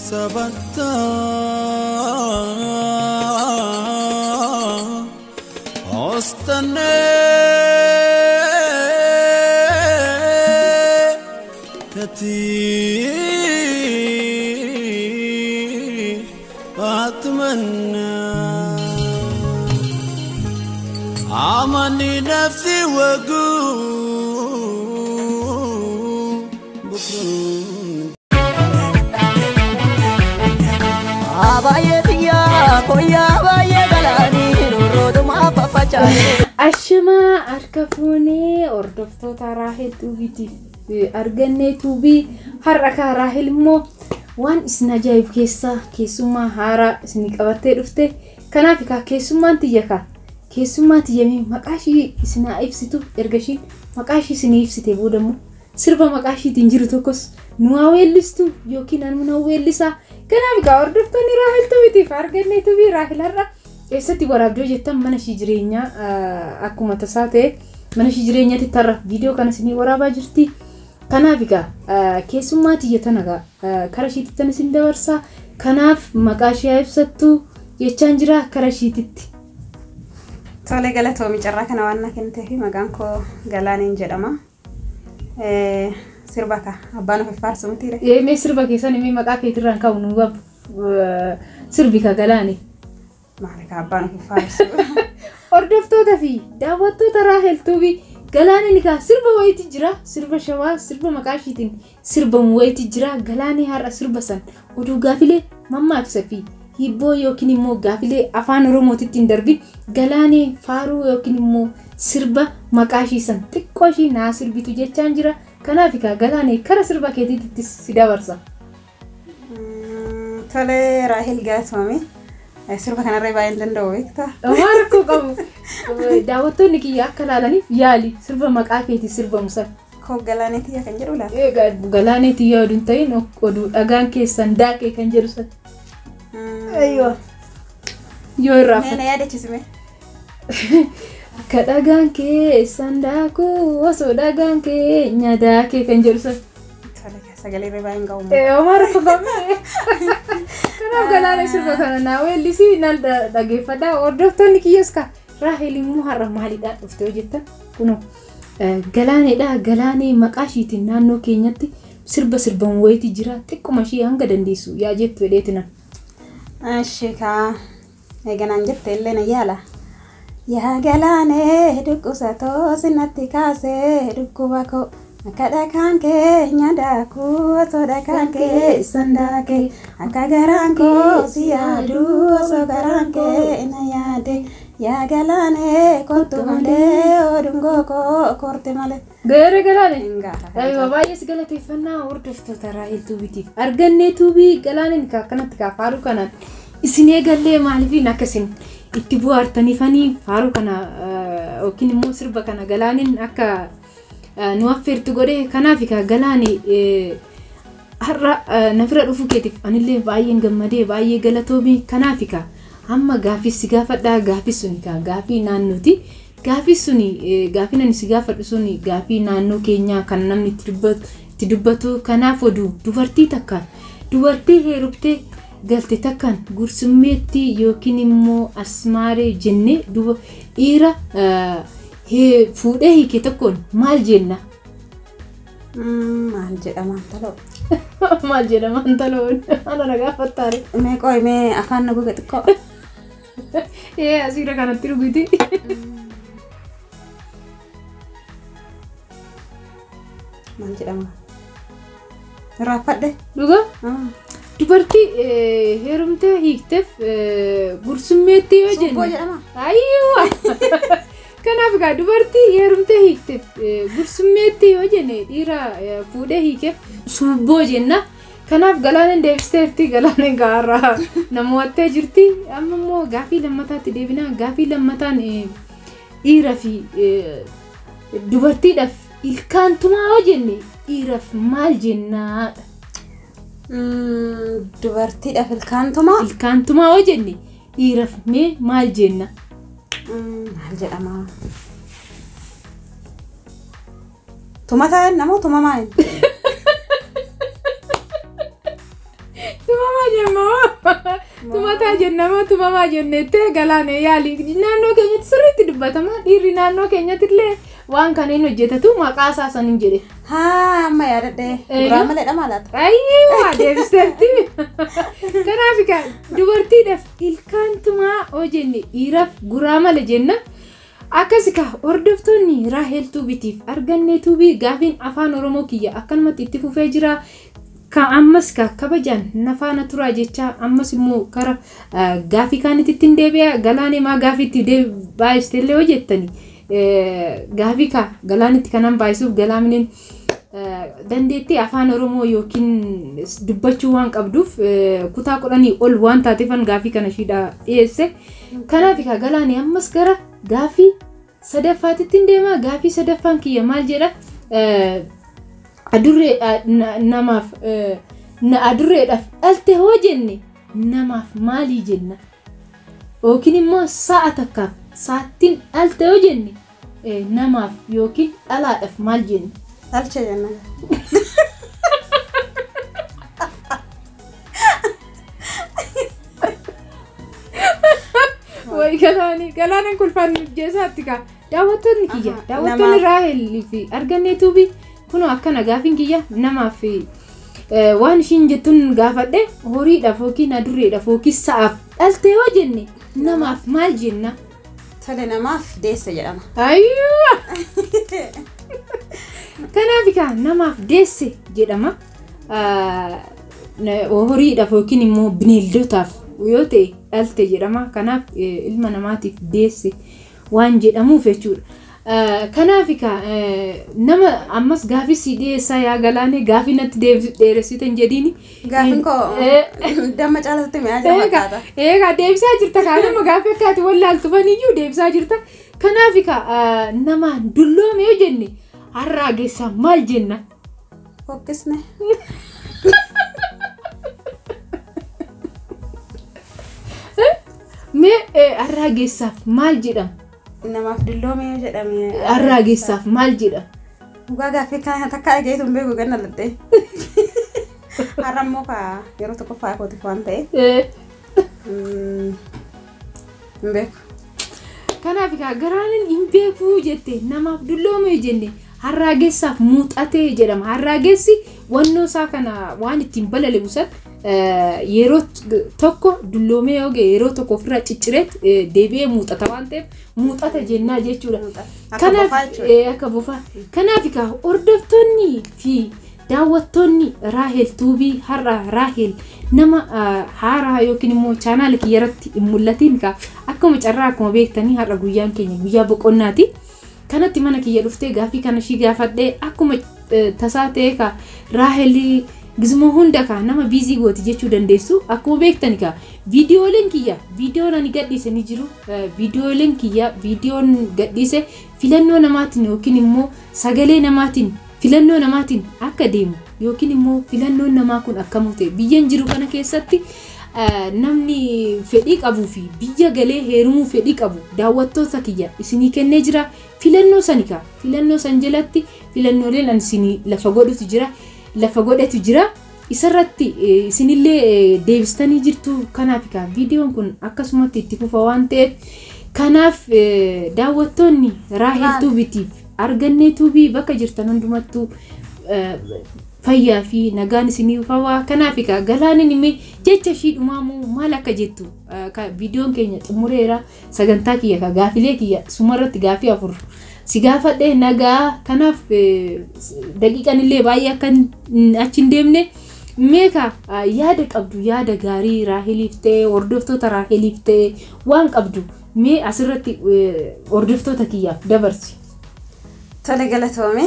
sabata ostane kati atmanna amani nafsi wagu abayetiya koya baye galani roduma papachane ashma arkafune ordoftoota Raahel Tuubiitiif arganne tuubii har'a Raahel immoo waan isin ajaa'ib keessummaa haaraa isin qabattee dhufte kanaaf keessummaan tiyya keessummaa tiyyamee maqaashii isin ibsitu ergashii maqaashii isin ibsite boodammoo sirba maqaashiitiin jiru tokkos nu weellistu yookiin nu weellisaa kanaaf ordoftoonni Raahel Tuubiitiif arganne tuubii Raahel har'a eessatti waraabdoo jettan mana ishii jireenyaa akkuma tasaa ta'e mana ishii jireenyaatti tarra viidiyoo kana isin waraabaa jirti kanaaf keessummaa tiyya tana kara ishiitti tan isin dabarsaa kanaaf maqaashii ibsattu jechaan jira kara ishiitti tole galatoomi carraa kana waan na kenniteef maqaan koo Galaaneen jedhama sirba abbaan of faarsu mitiire mee sirba keessan mee maqaa keetirraan ka'u nu sirbi Galaanee maalika abbaan of faarsu ordoftoota fi daawwattoota Raahel Tuubii Galaaneen sirba wayiiti jira sirba shawaa sirba maqaashiitiin sirba wayiiti jira Galaanee har'a sirba san oduu gaafilee mammaaksa fi hibboo yookiin immoo gaafilee afaan Oromootiin darbi Galaanee faaruu yookiin immoo sirba maqaashii san xiqqoo ishii naa sirbitu jechaan jira kanaaf Galaanee kara sirba keetiitti si dabarsa tole Raahel galatoome sirba kanarra baay'een danda'u beektaa waan rakkoo qabu daawwattoonni kiyya akka ilaalaniif yaali sirba maqaa keetii sirba musan koo Galaaneetiyya kan jedhu laata Galaaneetiyya oduun ta'in oduu dhagaan keessan daakee kan jedhu san ayyoo yoo irraa mee na yaadachisime akka dhagaan keessan daakuu osoo dhagaan keenya daakee kan jedhu san sagalee baay'een ga'u waan rakkoo qabu kanaaf Galaanee sirba kana naa weellisii nan dhageeffadhaa hordoftoonni kiyyas Raahel immoo har'a maaliidhaan dhufte jettan kunoo Galaaneedha Galaanee maqaashiitiin naannoo keenyatti sirban wayiiti jira xiqquma ishii hanga dandeessu yaa jettu hedheetinan እሺ eeganaan jette illee na yaala yaa Galaanee dhukkubsatoo sinatti kaasee dhukkuba koo akka dhagaan keenya daakuu osoo dhagaan keessan daakee akka garaan koo si yaadu osoo garaan kee na yaade yaa Galaanee kottu malee odungoo koo korte malee Gaara Galaanee aywa baay'ee galateeffannaa hordoftoota Raahel Tuubiitiif arganne tuubii Galaaneen akkanatti faaruu kanaan isin eegallee maaliif akkasin itti bu'aartaniifanii faaruu kana yookiin immoo sirba kana Galaaneen akka nu affeertu godhe kanaaf Galaanee har'a nafira dhufu keetiif anillee baay'een gammadee baay'ee galatoomii kanaaf amma gaafii si gaafadhaa gaafii suni gaafii naannooti gaafii suni gaafii nan si gaafadhu suni gaafii naannoo keenyaa kan namni itti dubbatu kanaaf oduu dubartii heerumtee galte takkaan gursummeetti yookiin immoo asmaaree jennee dhiira fuudhee hiike tokkoon maal jenna maal jedhamaan taloo maal jedhamaan taloo ana nagaafattaare mee afaan na goge xiqqoo asirra kanatti dhuguti maal jedhama raafadhe dhuga dubartii heerumtee hiikteef gursummeetti yoo jenna ayyoo kanaaf dubartii heerumtee hiikteef gursummeetti yoo jenne dhiira fuudhee hiikeef subboo jenna kanaaf Galaaneen deebisteerti Galaaneen gaarraa namootee jirti amma immoo gaafii lammataatti deebinaa gaafii lammataan dhiira fi dubartiidhaaf ilkaantumaa yoo jenne dhiiraaf maal jennaadha dubartiidhaaf ilkaantumaa yoo jenne dhiiraaf mee maal jenna maal jedhama tumataan namoo tumamaan Tumataa jennama tumamaa jennettee galaane yaali naannoo keenyatti sirriitti dubbatama dhiirri naannoo keenyatti illee waan kaneen hojjetatu maqaa isaa sanin jedhe. Haa amma yaadadhe guraa maleedha maalaata. Ayyuu deebisteetti. Kanaaf dubartiidhaaf ilkaan tumaa hojjenne dhiiraaf guraa male jenna. Akkasika hordoftoonni Raahel Tuubitiif argannee tuubii gaafiin afaan Oromoo kiyya akkanumatti itti fufee jira. Ka ammas ka kabajaan nafaana turaa jecha ammas immoo kara gaafii kaanitti ittiin deebi'a galaanee maa gaafiitti baay'isteellee hojjettani. Gaafii ka galaanitti kanan baay'isuuf galaaminen dandeettii afaan Oromoo yookiin dubbachuu waan qabduuf kutaa 10 ol waan taateefan gaafii kana shiidhaa dhiyeesse. Kanaaf ka galaanee ammas gara gaafii sadaffaatitti deema. Gaafii sadaffaan kiyya maal jedha? Adurree namaaf adurreedhaaf dhalte hoo jenne namaaf maalii jenna? Yookiin immoo sa'a takkaaf saattiin dhalte hoo jenne namaaf yookiin dhalaadhaaf maal jenna? Dhalche jenna. Way galaaneen kulfaan jeesaatti ka daawwattoonni kiyya daawwattoonni Raahel fi argannee tuubii kuno akkana gaafiin kiyya namaaf waan ishiin jettuun gaafadhe horiidhaaf yookiin adurreedhaaf yookiin sa'aaf dhalte hoo jenne namaaf maal jenna? Tole namaaf deesse jedhama. Ayyuu kanaaf namaaf deesse jedhama. Horiidhaaf yookiin immoo bineeldotaaf yoo ta'e dhalte jedhama. Kanaaf ilma namaatiif deesse waan jedhamuuf jechuudha. Kanaaf nama ammas gaafii si dhiyeessaa yaa galaanee gaafii natti dheeressiten jedhiini. Gaafiin koo damma caalatti mi'aa jira fakkaata. Eegaa deebisaa jirta kaanuma gaafii akkaati wallaaltufaniyyuu deebisaa jirta. Kanaaf nama dulloome yoo jenne har'aa geessaa maal jenna? Fokkisne. Mee har'aa geessaaf maal jedhama? Namaaf dulloome jedhame. Har'aa geessaaf maal jedhama? Dhugaa gaafii kana takka dhageetu hin beeku ganna lattee. Har'a immoo yeroo tokko fa'aa kootiif waan ta'e. Hin beeku. Kanaaf garaaniin hin beeku jette namaaf dulloome jenne har'aa geessaaf muuxatee jedhama. Har'aa geessi wannoo isaa kana waan ittiin balali'u san yeroo tokko dulloome yoo ga'e yeroo tokko ofirraa ciccireet deebi'ee muuxata waan ta'eef muuxata jennaa jechuudha. Kanaaf akka bofaa. Kanaaf hordoftoonni fi daawwattoonni Raahel Tuubii har'a Raahel nama haaraa yookiin immoo chaanaala kiyyarratti hin mul'atiin akkuma carraa akkuma beektanii har'a guyyaan keenya guyyaa boqonnaati. Kanatti mana kiyya dhuftee gaafii kana shii gaafadhee akkuma tasaa ta'e Raahel gizmoo hunda nama biizii gooti jechuu dandeessu. Akkuma beektani viidiyooleen kiyya viidiyoon ani gadhiise ni jiru. Viidiyooleen kiyya viidiyoon gadhiise filannoo namaatiin yookiin immoo sagalee namaatiin filannoo namaatiin akka deemu yookiin immoo filannoon namaa kun akkamuu ta'e biyyan jiru kana keessatti namni fedhii qabuu fi biyya galee heerumuu fedhii qabu daawwattoota kiyya isinii kennee jira. Filannoo sanika filannoo san jalatti filannooleen an isinii lafa godhatu jira. Isarratti isinillee deebistanii jirtu. Kanaaf viidiyoon kun akkasumatti itti fufa waan ta'eef kanaaf daawwattoonni Raahel Tuubitiif argannee tuubii bakka jirtan hundumattuu fayyaa fi nagaan isinii fawaa. Kanaaf galaaniin immoo jecha ishii dhumaamoo maal akka jettu viidiyoon keenya xumureera. Sagantaa kiyya gaafilee kiyya sumarratti gaafii 4 si gaafadhee nagaa. Kanaaf daqiiqaan illee baay'ee akka achi hin deemne meeqa yaada qabdu yaada gaarii Raaheliif ta'e hordoftoota Raaheliif ta'e waan qabdu mee asirratti hordoftoota kiyyaaf dabarsi. Tole galatoome.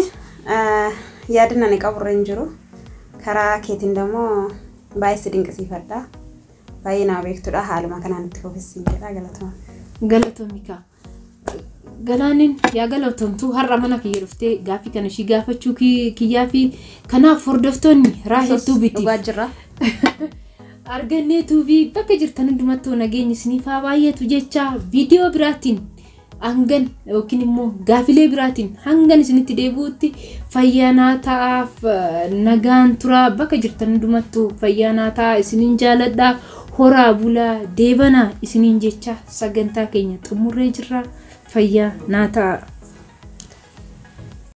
Yaadna ani qaburra hin jiru. Karaa keetiin immoo baay'ee dinqisiifadha. Baay'ee naa beektudha. Haaluma kanaan itti fufsiin jedha galatoome. Galatoomika. Galaanin yaa galatoomtu har'a mana kiyya dhuftee gaafii kana shii gaafachuu kiyyaa fi kanaaf hordoftoonni Raahel Tuubitiif dhugaa jirra. Argannee tuubii bakka jirtan hundumattuu nageenyi isiniif haa baay'atu jecha viidiyoo biraatiin hangan yookiin immoo gaafilee biraatiin hangan isinitti deebi'utti fayyaanaa ta'aaf nagaan tura. Bakka jirtan hundumattuu fayyaanaa ta'a isinin jaaladha. horaa bulaa deebanaa isiniin jecha sagantaa keenya xumurree jirra. Fayyaa naa ta'a.